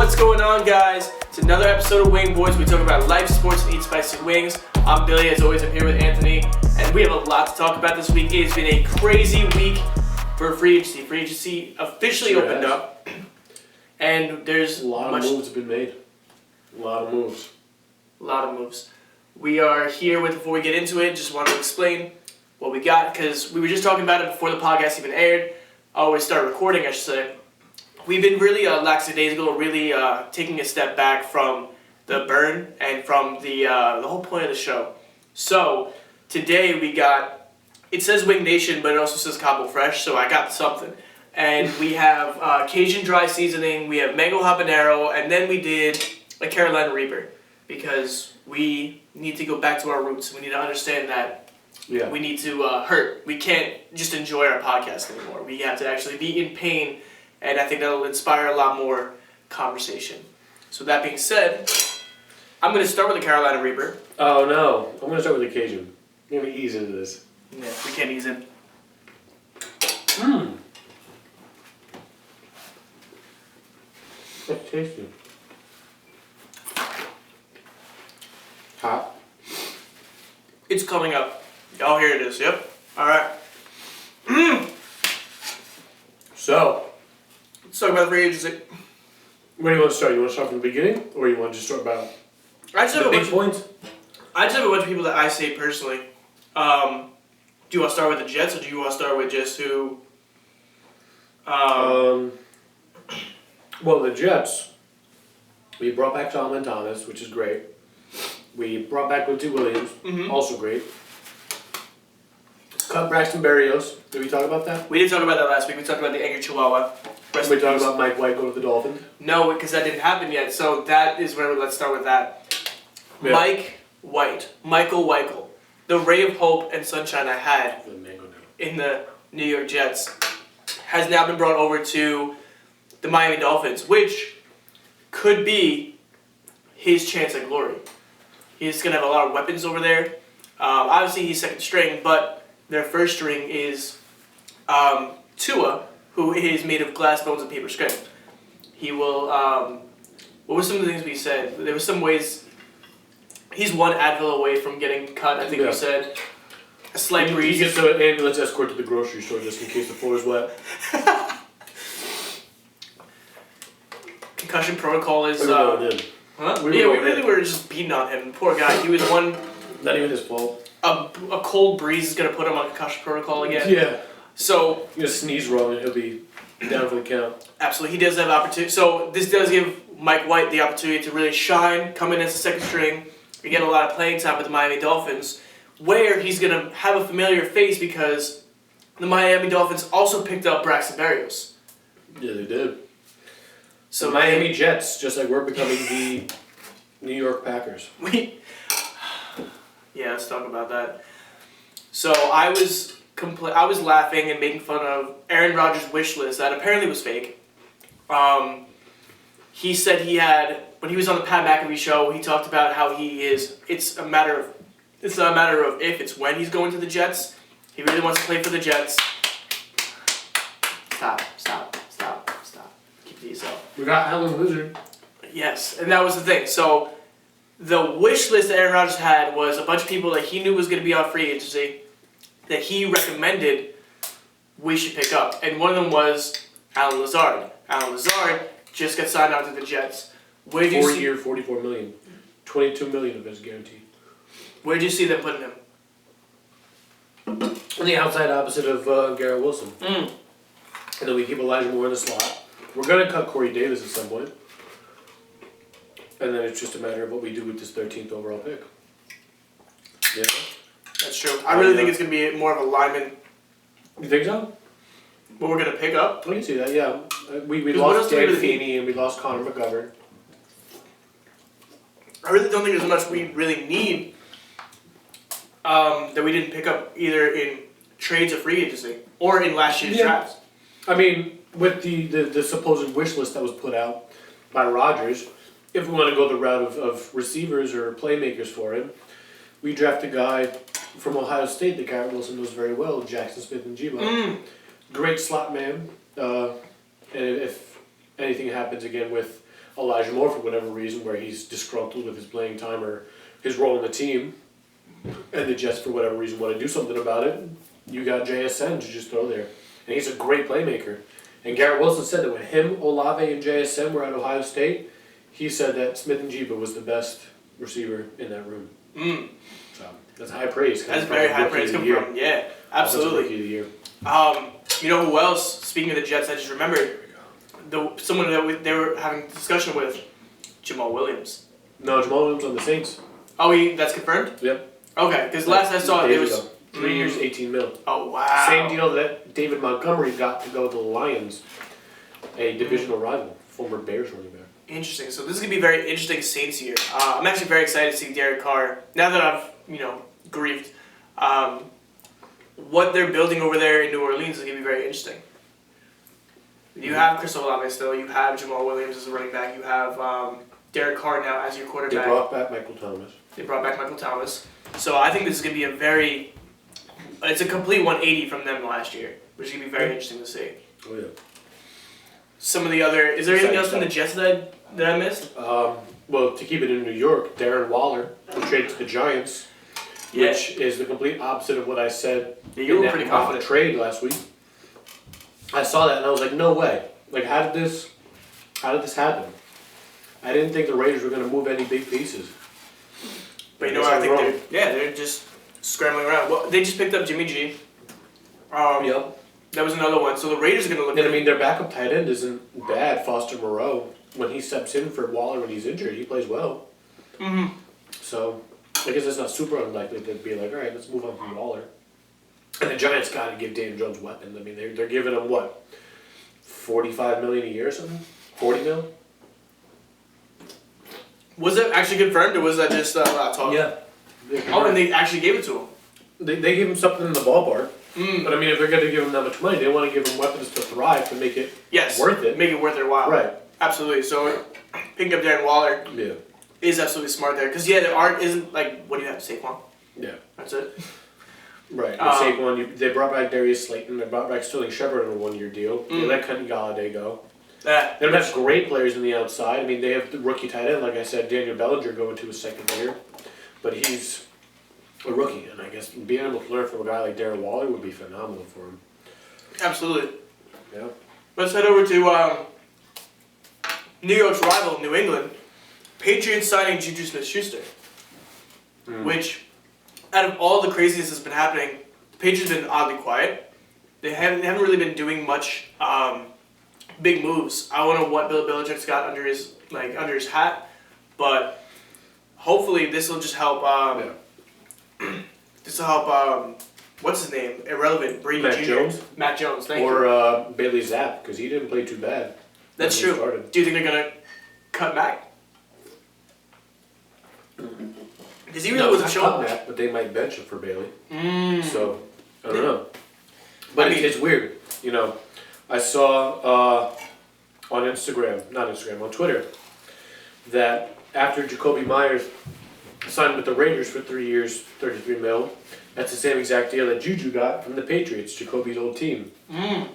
What's going on, guys? It's another episode of Wingboys. We talk about life, sports, and eat spicy wings. I'm Billy, as always. I'm here with Anthony, and we have a lot to talk about this week. It has been a crazy week for free agency. Free agency officially opened up, and there's a lot of moves have been made. A lot of moves. We are here with, before we get into it, just want to explain what we got, because we were just talking about it before the podcast even aired. We started recording, I should say. We've been really lackadaisical, really taking a step back from the burn and from the whole point of the show. So today we got, it says Wing Nation, but it also says Cabo Fresh, so I got something. And we have Cajun dry seasoning, we have mango habanero, and then we did a Carolina Reaper, because we need to go back to our roots. We need to understand that we need to hurt. We can't just enjoy our podcast anymore. We have to actually be in pain. And I think that'll inspire a lot more conversation. So that being said, I'm going to start with the Carolina Reaper. Oh no, I'm going to start with the Cajun. I'm going to ease into this. Yeah, we can't ease in. That's tasty. Hot. It's coming up. Oh, here it is. Yep. All right. So, let's talk about free agency. Where do you want to start? You want to start from the beginning, or you want to just start about the big points? I just have a bunch of people that I say personally. Do you want to start with the Jets, or do you want to start with just who? Well, the Jets, we brought back Solomon Thomas, which is great. We brought back Quincy Williams, also great. Cut Braxton Berrios. Did we talk about that? We didn't talk about that last week. We talked about the angry Chihuahua. We talked about Mike White going to the Dolphins. No, because that didn't happen yet. So that is where let's start with that. Yeah. Michael Weichel, the ray of hope and sunshine I had in the New York Jets, has now been brought over to the Miami Dolphins, which could be his chance at glory. He's going to have a lot of weapons over there. Obviously, he's second string, but their first string is Tua, who is made of glass, bones, and paper script. He will, what were some of the things we said? There were some ways, he's one Advil away from getting cut, I think we said. A slight breeze. He gets an ambulance escort to the grocery store just in case the floor is wet. Concussion protocol is... We really were just beating on him. Poor guy. He was one... Not even his fault. A cold breeze is going to put him on concussion protocol again. Yeah. So... You're going to sneeze wrong and he'll be down for the count. Absolutely. He does have opportunity. So this does give Mike White the opportunity to really shine, come in as a second string, and get a lot of playing time with the Miami Dolphins, where he's going to have a familiar face because the Miami Dolphins also picked up Braxton Berrios. Yeah, they did. So the Miami Jets, just like we're becoming the New York Packers. Yeah, let's talk about that. So I was laughing and making fun of Aaron Rodgers' wish list that apparently was fake. He said he had, when he was on the Pat McAfee show, he talked about how it's not a matter of if, it's when he's going to the Jets. He really wants to play for the Jets. Stop. Keep to yourself. We got Alan Wizard. Yes, and that was the thing. So the wish list that Aaron Rodgers had was a bunch of people that he knew was going to be on free agency that he recommended we should pick up. And one of them was Alan Lazard. Alan Lazard just got signed on to the Jets. Where do you see... 4-year, $44 million. $22 million of his guaranteed. Where do you see them putting him? On the outside opposite of Garrett Wilson. And then we keep Elijah Moore in the slot. We're going to cut Corey Davis at some point. And then it's just a matter of what we do with this 13th overall pick. Yeah. That's true. I really think it's going to be more of a lineman. You think so? What we're going to pick up? I can see that, yeah. We lost Dan Feeney and we lost Connor McGovern. I really don't think there's much we really need that we didn't pick up either in trades or free agency or in last year's drafts. I mean, with the supposed wish list that was put out by Rodgers, if we want to go the route of receivers or playmakers for him, we draft a guy from Ohio State that Garrett Wilson knows very well, Jackson Smith and Jebo. Great slot man. And if anything happens again with Elijah Moore for whatever reason, where he's disgruntled with his playing time or his role in the team, and the Jets for whatever reason want to do something about it, you got JSN to just throw there. And he's a great playmaker. And Garrett Wilson said that when him, Olave, and JSN were at Ohio State, he said that Smith and Jeba was the best receiver in that room. So that's high praise. That's very high praise coming from. Yeah, absolutely. Rookie of the year. You know who else? Speaking of the Jets, I just remembered someone that they were having a discussion with, Jamal Williams. No, Jamal Williams on the Saints. Oh, that's confirmed? Yep. Okay, because last I saw it was 3 years, $18 million. Oh wow! Same deal that David Montgomery got to go to the Lions, a divisional rival, former Bears running back. Interesting. So this is gonna be very interesting Saints year. I'm actually very excited to see Derek Carr. Now that I've grieved, what they're building over there in New Orleans is gonna be very interesting. You have Chris Olave still. You have Jamal Williams as a running back. You have Derek Carr now as your quarterback. They brought back Michael Thomas. So I think this is going to be it's a complete 180 from them last year, which is going to be very interesting to see. Oh, yeah. Some of the other, is there anything else from the Jets that I missed? Well, to keep it in New York, Darren Waller was traded to the Giants, which is the complete opposite of what I said you were in pretty that confident. Trade last week. I saw that and I was like, no way. Like, how did this happen? I didn't think the Raiders were going to move any big pieces. But you know what I think they're just scrambling around. Well, they just picked up Jimmy G. Yep. That was another one. So the Raiders are going to look And I mean, their backup tight end isn't bad, Foster Moreau. When he steps in for Waller when he's injured, he plays well. Mm-hmm. So, I guess it's not super unlikely to be like, all right, let's move on from Waller. And the Giants got to give Daniel Jones weapons. I mean, they're giving him, what, $45 million a year or something? $40 million? Was it actually confirmed, or was that just talk? Yeah. Oh, and they actually gave it to him. They gave him something in the ballpark. Mm. But I mean, if they're going to give him that much money, they want to give him weapons to thrive to make it worth it. Make it worth their while. Right. Absolutely. So picking up Darren Waller is absolutely smart there. Because, there isn't, like, what do you have, Saquon? Yeah. That's it. Right. Saquon, they brought back Darius Slayton. They brought back Sterling Shepard on a 1-year deal. They let Kenny Galladay go. They don't have great players on the outside. I mean, they have the rookie tight end, like I said, Daniel Bellinger going to his second year. But he's a rookie, and I guess being able to learn from a guy like Darren Waller would be phenomenal for him. Absolutely. Yeah. Let's head over to New York's rival, New England. Patriots signing Juju Smith-Schuster. Which, out of all the craziness that's been happening, the Patriots have been oddly quiet. They haven't really been doing much big moves. I don't know what Bill Belichick's got under his hat, but hopefully this will just help. This will help. What's his name? Irrelevant. Brady Matt Jr. Jones. Matt Jones. Thank you. Or Bailey Zapp, because he didn't play too bad. That's true. Do you think they're gonna cut back? Because he really wasn't showing that, but they might bench him for Bailey. So I don't know. But it's weird, I saw on Twitter, that after Jacoby Myers signed with the Raiders for 3 years, $33 million, that's the same exact deal that Juju got from the Patriots, Jacoby's old team.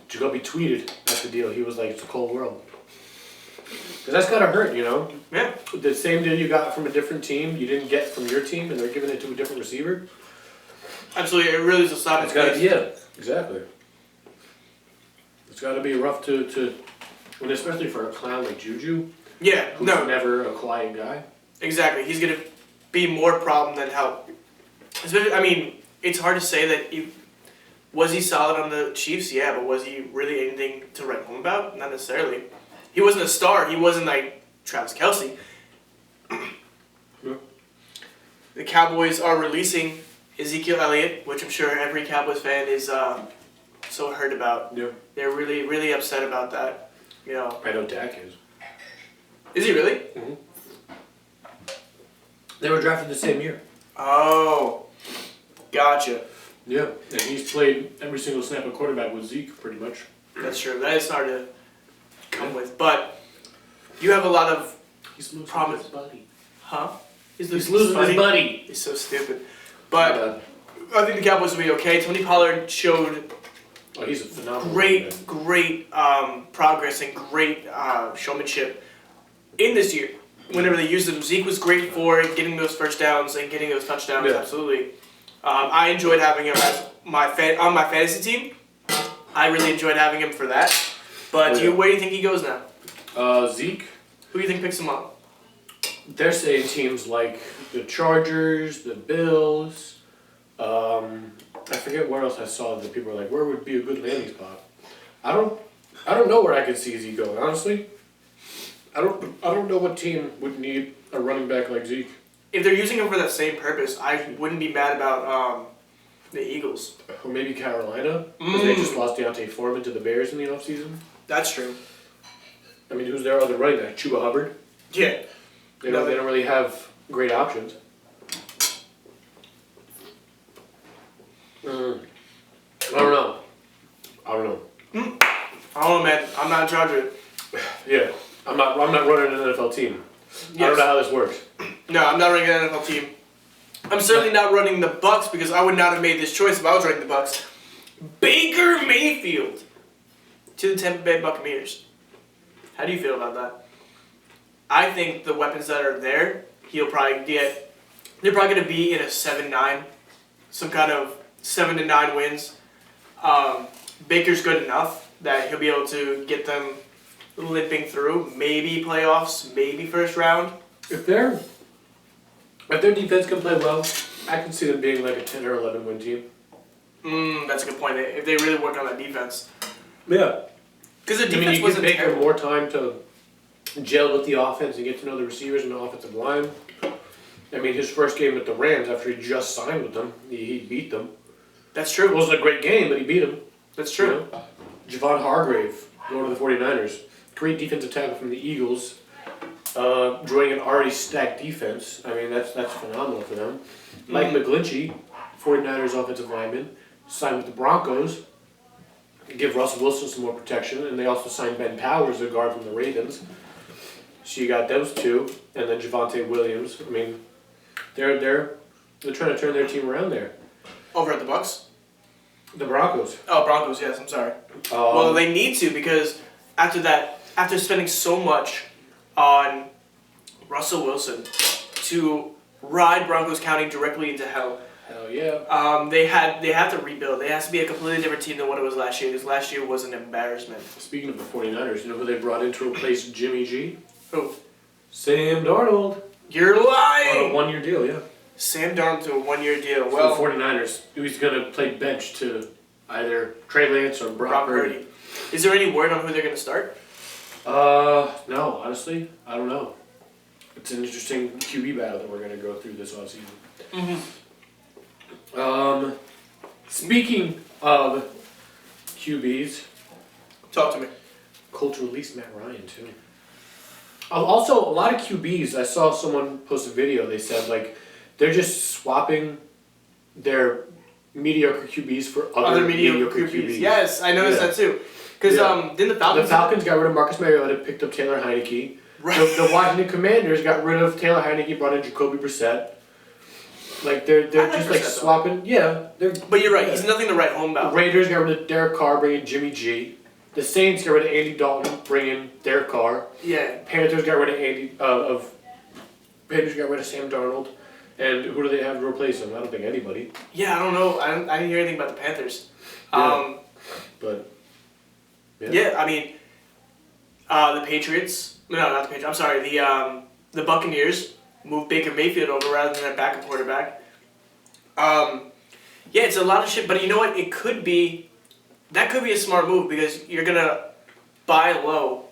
Jacoby tweeted at the deal. He was like, it's a cold world. Because that's gotta hurt, Yeah. The same deal you got from a different team, you didn't get from your team, and they're giving it to a different receiver. Absolutely, it really is a slap in the face. Yeah, exactly. It's got to be rough to, and especially for a clown like Juju. Yeah, who's never a quiet guy. Exactly, he's gonna be more problem than help. Especially, I mean, it's hard to say that was he solid on the Chiefs? Yeah, but was he really anything to write home about? Not necessarily. He wasn't a star. He wasn't like Travis Kelce. Yeah. The Cowboys are releasing Ezekiel Elliott, which I'm sure every Cowboys fan is so hurt about. Yeah. They're really, really upset about that. I know Dak is. Is he really? Mm-hmm. They were drafted the same year. Oh, gotcha. Yeah, and he's played every single snap of quarterback with Zeke, pretty much. That's true. That is hard to come with, but you have a lot of He's losing promise. his buddy. Huh? He's losing his buddy. He's so stupid. But I think the Cowboys will be okay. Tony Pollard showed he's a phenomenal great progress and great showmanship in this year, whenever they used him, Zeke was great for getting those first downs and getting those touchdowns. Yeah. Absolutely. I enjoyed having him as on my fantasy team. I really enjoyed having him for that. But where do you think he goes now? Zeke. Who do you think picks him up? They're saying teams like the Chargers, the Bills. I forget where else I saw that people were like, where would be a good landing spot? I don't know where I could see Zeke going, honestly. I don't know what team would need a running back like Zeke. If they're using him for that same purpose, I wouldn't be mad about the Eagles. Or maybe Carolina, because they just lost Deontay Foreman to the Bears in the offseason. That's true. I mean, who's their other running back? Chuba Hubbard? Yeah. They don't really have great options. I don't know. I don't know, man. I'm not in charge of it. Yeah. I'm not running an NFL team. Yes. I don't know how this works. No, I'm not running an NFL team. I'm certainly not running the Bucks because I would not have made this choice if I was running the Bucks. Baker Mayfield to the Tampa Bay Buccaneers. How do you feel about that? I think the weapons that are there, he'll probably get. They're probably going to be in a 7-9, some kind of 7-9 wins. Baker's good enough that he'll be able to get them limping through, maybe playoffs, maybe first round. If their defense can play well, I can see them being like a 10 or 11 win team. That's a good point. If they really work on that defense. Yeah. Because the defense you wasn't give Baker terrible. more time to gel with the offense and get to know the receivers and the offensive line. I mean, his first game with the Rams after he just signed with them, he beat them. That's true. It wasn't a great game, but he beat them. That's true. You know? Javon Hargrave going to the 49ers. Great defensive tackle from the Eagles. Joining an already stacked defense. I mean, that's phenomenal for them. Mike McGlinchey, 49ers offensive lineman, signed with the Broncos. Give Russell Wilson some more protection, and they also signed Ben Powers, a guard from the Ravens. So you got those two, and then Javonte Williams. I mean, they're trying to turn their team around there. Over at the Bucks? The Broncos. Oh, Broncos, yes, I'm sorry. Well, they need to because after spending so much on Russell Wilson to ride Broncos County directly into hell. Hell yeah. They have to rebuild. They have to be a completely different team than what it was last year because last year was an embarrassment. Speaking of the 49ers, you know who they brought in to replace Jimmy G? Who? Sam Darnold. You're lying! On a one-year deal, yeah. Sam Darnold to a one-year deal. Well, the 49ers, he's going to play bench to either Trey Lance or Brock Purdy. Is there any word on who they're going to start? No, honestly, I don't know. It's an interesting QB battle that we're going to go through this offseason. Speaking of QBs, Talk to me. Colts released Matt Ryan too. Also, a lot of QBs. I saw someone post a video. They said like they're just swapping their mediocre QBs for other mediocre QBs. Yes, I noticed that too. Because didn't the Falcons? The Falcons got rid of Marcus Mariota, picked up Taylor Heineke. Right. The Washington Commanders got rid of Taylor Heineke, brought in Jacoby Brissett. Like they're just like swapping. Yeah, but you're right. He's nothing to write home about. The Raiders got rid of Derek Carr, bringing Jimmy G. The Saints got rid of Andy Dalton, bringing Derek Carr. Yeah. Panthers got rid of Panthers got rid of Sam Darnold. And who do they have to replace him? I don't think anybody. Yeah, I don't know. I didn't hear anything about the Panthers. Yeah. But yeah, I mean, the Patriots. No, not the Patriots. I'm sorry. The Buccaneers moved Baker Mayfield over rather than their backup quarterback. Yeah, it's a lot of shit. But you know what? That could be a smart move because you're gonna buy low,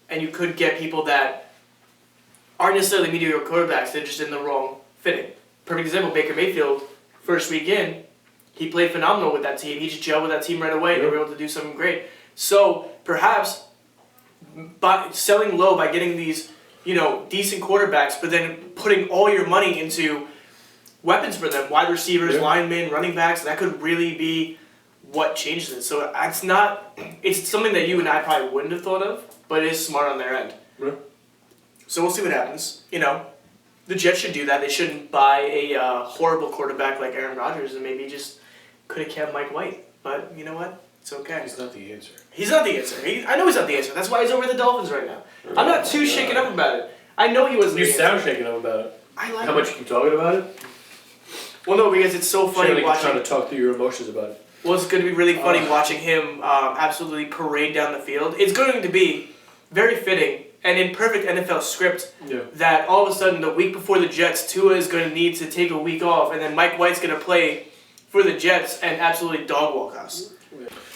and you could get people that aren't necessarily mediocre quarterbacks. They're just in the wrong fitting. Perfect example: Baker Mayfield. First week in, he played phenomenal with that team. He just gelled with that team right away. Yep. They were able to do something great. So perhaps by selling low by getting these, decent quarterbacks, but then putting all your money into weapons for them, wide receivers, linemen, running backs, that could really be what changes it. So it's something that you and I probably wouldn't have thought of, but it is smart on their end. Yeah. So we'll see what happens. The Jets should do that. They shouldn't buy a horrible quarterback like Aaron Rodgers and maybe just could have kept Mike White. But you know what? It's okay. He's not the answer. He's not the answer. I know he's not the answer. That's why he's over at the Dolphins right now. I'm not too shaken up about it. I know he wasn't. You the sound answer. shaken up about it. I like How much you keep talking about it? Well, no, because it's so funny Surely you're watching. trying to talk through your emotions about it. Well, it's going to be really funny watching him absolutely parade down the field. It's going to be very fitting and in perfect NFL script that all of a sudden the week before the Jets, Tua is going to need to take a week off, and then Mike White's going to play for the Jets and absolutely dog walk us.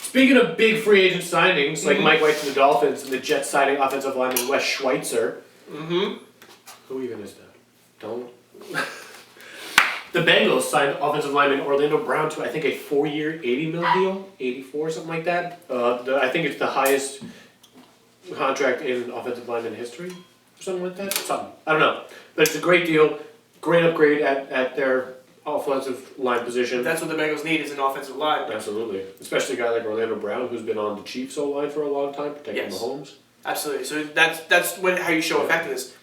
Speaking of big free agent signings, like Mike White to the Dolphins and the Jets signing offensive lineman Wes Schweitzer. Mm-hmm. Who even is that? Don't. The Bengals signed offensive lineman Orlando Brown to, I think, a 4-year, $80 million deal, 84, something like that. I think it's the highest contract in offensive lineman history, or something like that. Something. I don't know. But it's a great deal, great upgrade at their offensive line position. That's what the Bengals need is an offensive line. Absolutely. Especially a guy like Orlando Brown, who's been on the Chiefs O-line for a long time, protecting Mahomes. Absolutely. So that's how you show effectiveness.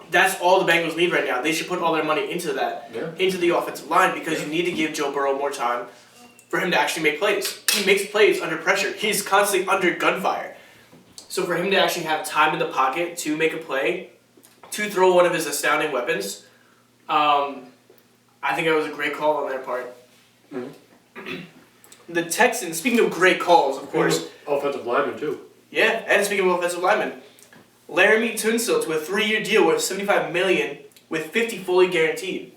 That's all the Bengals need right now. They should put all their money into that, into the offensive line, because you need to give Joe Burrow more time for him to actually make plays. He makes plays under pressure. He's constantly under gunfire. So for him to actually have time in the pocket to make a play, to throw one of his astounding weapons, I think that was a great call on their part. Mm-hmm. The Texans, speaking of great calls, of course. Offensive lineman, too. Yeah, and speaking of offensive linemen, Laramie Tunsil to a 3-year deal worth $75 million with $50 fully guaranteed.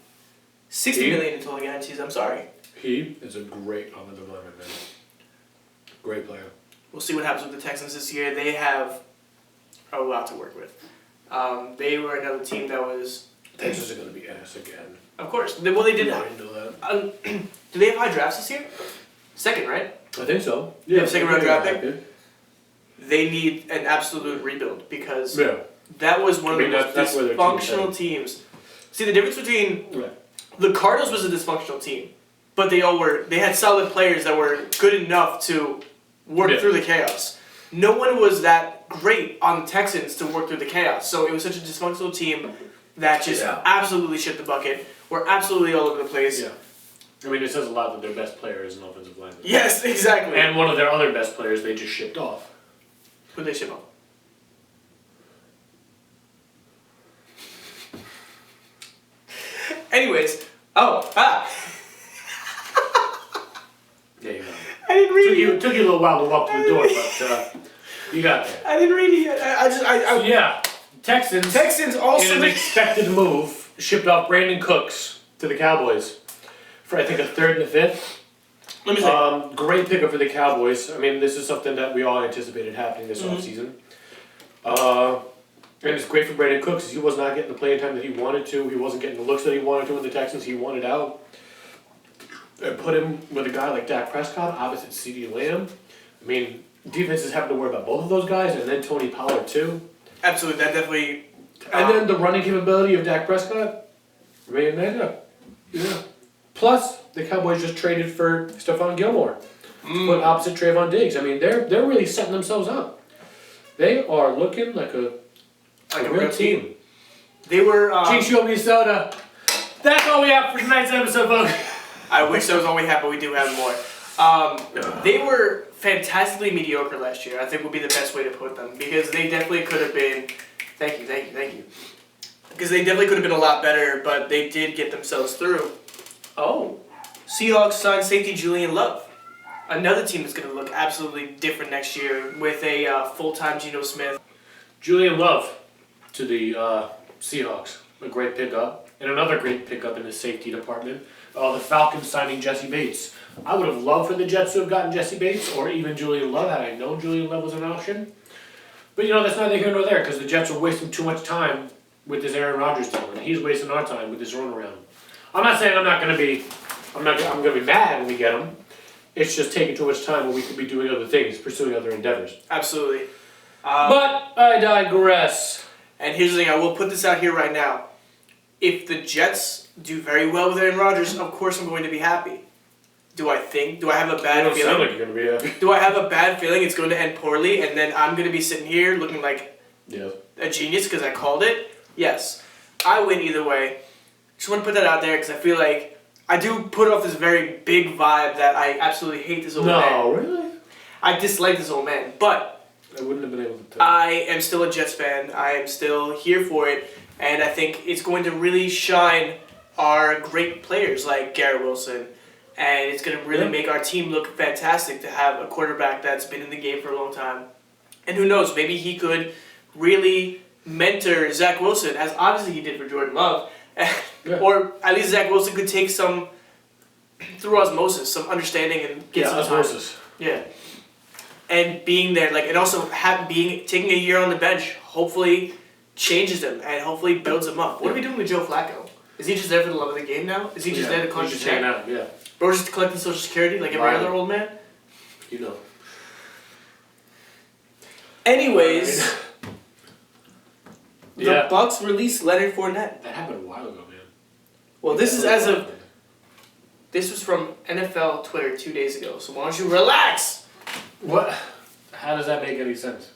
$60 million in total guarantees, I'm sorry. He is a great offensive lineman, man. Great player. We'll see what happens with the Texans this year. They have a lot to work with. They were another team that was... Texas is going to be ass again. Of course. Well, they did not. Do they have high drafts this year? Second, right? I think so. Yeah, second round draft pick. They need an absolute rebuild because that was one of the most dysfunctional teams. See, the difference between the Cardinals was a dysfunctional team, but they had solid players that were good enough to work through the chaos. No one was that great on the Texans to work through the chaos, so it was such a dysfunctional team that just absolutely shit the bucket. We're absolutely all over the place. Yeah. I mean, it says a lot that their best player is an offensive lineman. Yes, exactly. And one of their other best players they just shipped off. Who'd they ship off? Anyways, There you go. I didn't read it. It took you a little while to walk to the door, but you got there. I didn't read it yet. Texans also in an expected move, shipped off Brandon Cooks to the Cowboys for I think a 3rd and a 5th. Let me see. Great pickup for the Cowboys. I mean, this is something that we all anticipated happening this offseason. And it's great for Brandon Cooks. He was not getting the playing time that he wanted to. He wasn't getting the looks that he wanted to with the Texans. He wanted out. And put him with a guy like Dak Prescott opposite CeeDee Lamb. I mean, defenses have to worry about both of those guys, and then Tony Pollard too. Absolutely, that definitely. And then the running capability of Dak Prescott. I mean, yeah. Plus, the Cowboys just traded for Stephon Gilmore, put opposite Trayvon Diggs. I mean, they're really setting themselves up. They are looking like a real team. They were. Jinx, you owe me a soda. That's all we have for tonight's episode, folks. I wish that was all we had, but we do have more. They were fantastically mediocre last year, I think would be the best way to put them, because they definitely could have been. Thank you. Because they definitely could have been a lot better, but they did get themselves through. Oh, Seahawks signed safety Julian Love. Another team that's going to look absolutely different next year with a full-time Geno Smith. Julian Love to the Seahawks. A great pickup. And another great pickup in the safety department. The Falcons signing Jesse Bates. I would have loved for the Jets to have gotten Jesse Bates or even Julian Love had I known Julian Love was an option. But that's neither here nor there because the Jets are wasting too much time with this Aaron Rodgers deal, and he's wasting our time with this runaround. I'm not saying I'm going to be mad when we get him. It's just taking too much time when we could be doing other things, pursuing other endeavors. Absolutely. But I digress. And here's the thing, I will put this out here right now. If the Jets do very well with Aaron Rodgers, of course I'm going to be happy. Do I have a bad feeling? Sound like you're going to be happy. Do I have a bad feeling it's going to end poorly and then I'm going to be sitting here looking like a genius because I called it? Yes. I win either way. Just want to put that out there because I feel like I do put off this very big vibe that I absolutely hate this over there. No, really? I dislike this old man, but I wouldn't have been able to tell. I am still a Jets fan. I am still here for it, and I think it's going to really shine our great players like Garrett Wilson, and it's going to really make our team look fantastic to have a quarterback that's been in the game for a long time. And who knows, maybe he could really mentor Zach Wilson, as obviously he did for Jordan Love. Or at least Zach Wilson could take some, through osmosis, some understanding and get some osmosis. time. Yeah. And being there, and also taking a year on the bench, hopefully changes him and hopefully builds him up. What are we doing with Joe Flacco? Is he just there for the love of the game now? Is he just there to collect the check? Yeah. Bro, just collecting Social Security like every other old man? You know. Anyways, the Bucks released Leonard Fournette. That happened a while ago, man. Well, this was from NFL Twitter 2 days ago, so why don't you relax? What? How does that make any sense?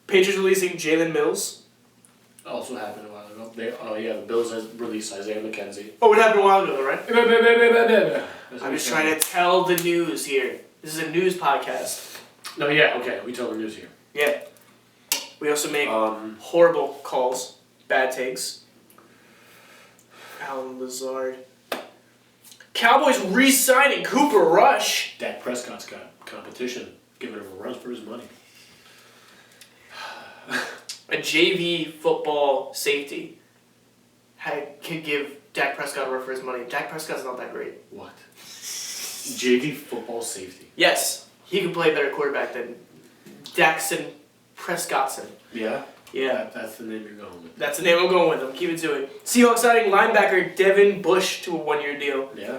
Patriots releasing Jalen Mills. Also happened a while ago. The Bills has released Isaiah McKenzie. Oh, it happened a while ago, right? I'm I'm just trying to tell the news here. This is a news podcast. No, yeah, okay, we tell the news here. Yeah. We also make horrible calls, bad takes. Alan Lazard. Cowboys re-signing Cooper Rush. Dak Prescott's got competition, giving him a run for his money. A JV football safety can give Dak Prescott a run for his money. Dak Prescott's not that great. What? JV football safety? Yes, he can play better quarterback than Daxon Prescottson. Yeah? Yeah. That's the name you're going with. That's the name I'm going with. I'm keeping to it. Seahawks signing linebacker Devin Bush to a 1-year deal. Yeah.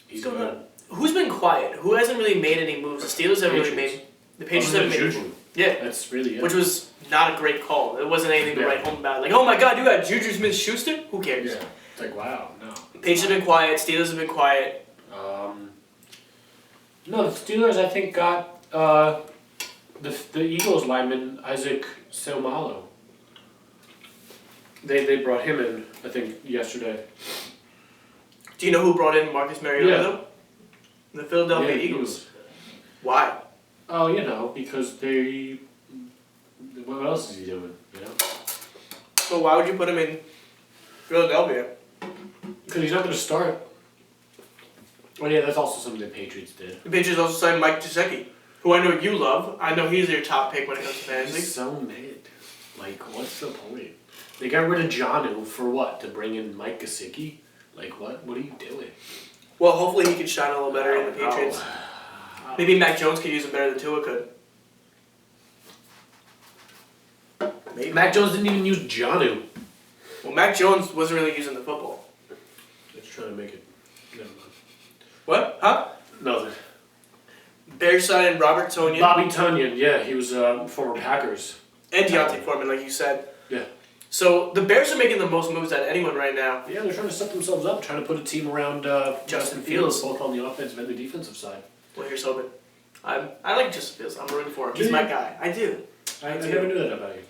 He's going good. on. Who's been quiet? Who hasn't really made any moves? The Steelers haven't really made. The Patriots haven't made. Juju. Yeah. That's really it. Which was not a great call. It wasn't anything to write home about. Like, oh my God, you got Juju Smith-Schuster? Who cares? Yeah. It's like, wow, no. Patriots have been quiet. Steelers have been quiet. No, the Steelers, I think, got the Eagles lineman, Isaac Seumalo. They brought him in, I think, yesterday. Do you know who brought in Marcus Mariota? The Philadelphia Eagles. Why? Oh, because they... What else is he doing, So why would you put him in Philadelphia? Because he's not going to start. Well, yeah, that's also something the Patriots did. The Patriots also signed Mike Gesicki, who I know you love. I know he's your top pick when it comes to fantasy. He's so mid. Like, what's the point? They got rid of Jonnu for what? To bring in Mike Gesicki? Like, what? What are you doing? Well, hopefully he can shine a little better in the Patriots. Maybe Mac Jones could use him better than Tua could. Maybe. Mac Jones didn't even use Jonnu. Well, Mac Jones wasn't really using the football. Let's try to make it. Never mind. What? Huh? Nothing. Bears signed Robert Tonyan. Bobby Tonyan, yeah, he was former Packers. And Deontay Foreman, like you said. Yeah. So the Bears are making the most moves out of anyone right now. Yeah, they're trying to set themselves up, trying to put a team around Justin Fields, both on the offensive and the defensive side. Well, here's hoping. I like Justin Fields. I'm rooting for him. He's my guy. I do. I never knew that about you.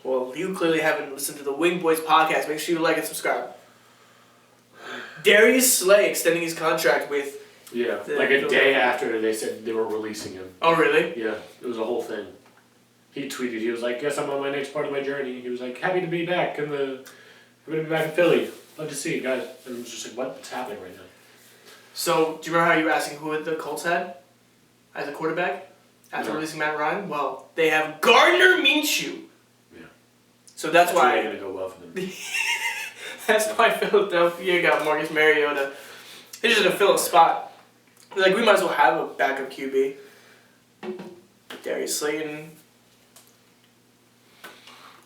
Well, you clearly haven't listened to the Wingboys podcast. Make sure you like and subscribe. Darius Slay extending his contract with... Yeah, like a day after they said they were releasing him. Oh, really? Yeah, it was a whole thing. He tweeted, he was like, guess I'm on my next part of my journey. He was like, happy to be back in Philly. Love to see you guys. And it was just like, what's happening right now? So, do you remember how you were asking who the Colts had as a quarterback after releasing Matt Ryan? Well, they have Gardner Minshew. Yeah. So that's why... really going to go well for them. That's why Philadelphia got Marcus Mariota. They just had to fill a spot. They're like, we might as well have a backup QB. Darius Slayton.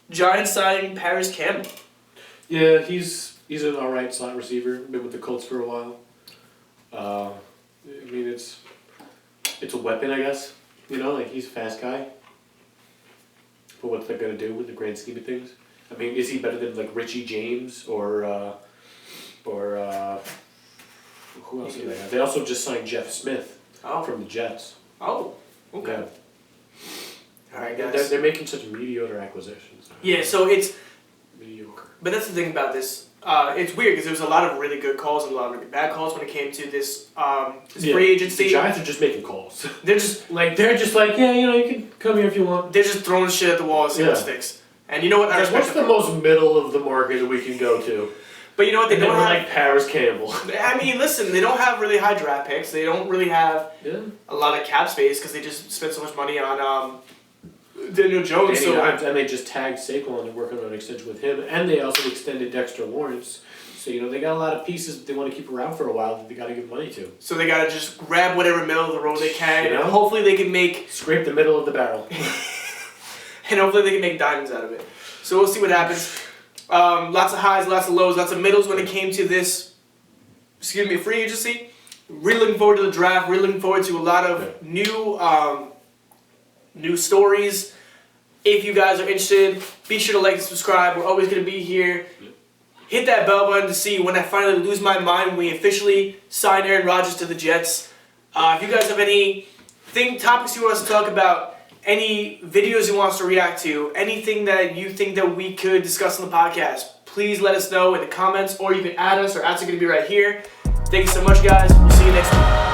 Giants signing Paris Campbell. Yeah, he's an alright slot receiver. Been with the Colts for a while. I mean, it's a weapon, I guess. Like he's a fast guy. But what's that gonna do in the grand scheme of things? I mean, is he better than like Richie James or who else do they have? They also just signed Jeff Smith from the Jets. Oh, okay. Yeah. All right, guys. They're making such mediocre acquisitions. Yeah, so it's... Mediocre. But that's the thing about this it's weird because there was a lot of really good calls and a lot of really bad calls when it came to this Yeah, free agency. The Giants are just making calls. They're just Yeah, you can come here if you want. they're just throwing shit at the wall and see what Yeah. sticks. And you know what? I respect What's them. the most middle of the market that we can go to? But you know what? They And then don't we're have. like Paris Campbell. I mean, listen, they don't have really high draft picks. They don't really have Yeah. a lot of cap space because they just spent so much money on Daniel Jones. Danny So Dimes, and they just tagged Saquon and working on an extension with him, and they also extended Dexter Lawrence. So they got a lot of pieces that they want to keep around for a while that they got to give money to. So they gotta just grab whatever middle of the road they can, You know? and hopefully they can make Scrape the middle of the barrel. diamonds out of it. So we'll see what happens. Lots of highs, lots of lows, lots of middles when it came to this. Free agency. Really looking forward to the draft. Really looking forward to a lot of new stories. If you guys are interested, be sure to like and subscribe. We're always gonna be here. Hit that bell button to see when I finally lose my mind when we officially sign Aaron Rodgers to the Jets. If you guys have any topics you want us to talk about, any videos you want us to react to, anything that you think that we could discuss on the podcast, please let us know in the comments, or you can add us. Our ads are going to be right here. Thank you so much, guys. We'll see you next week.